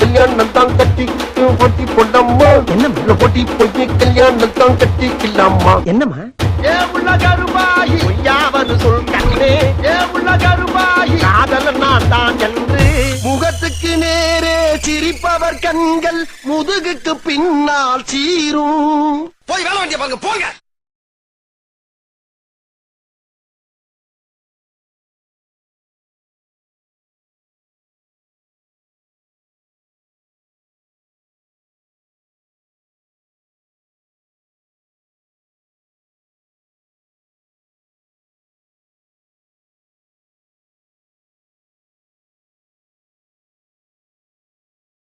கல்யாணம் தான் கட்டி பொட்டி பொண்டம்மா என்ன பொட்டி பொய்ய கல்யாணம் தான் கட்டிக்கலாமா என்னம்மா ஏ உள்ள கருமாயி யாவது சொல் கண்ணே ஏ உள்ள கருமாயி காதல் நான் தான் என்று முகத்துக்கு நேரே சிரிப்பவர் கண்கள் முதுகுக்கு பின்னால் சீரும் போய் வேலை வேண்டிய பாருங்க போங்க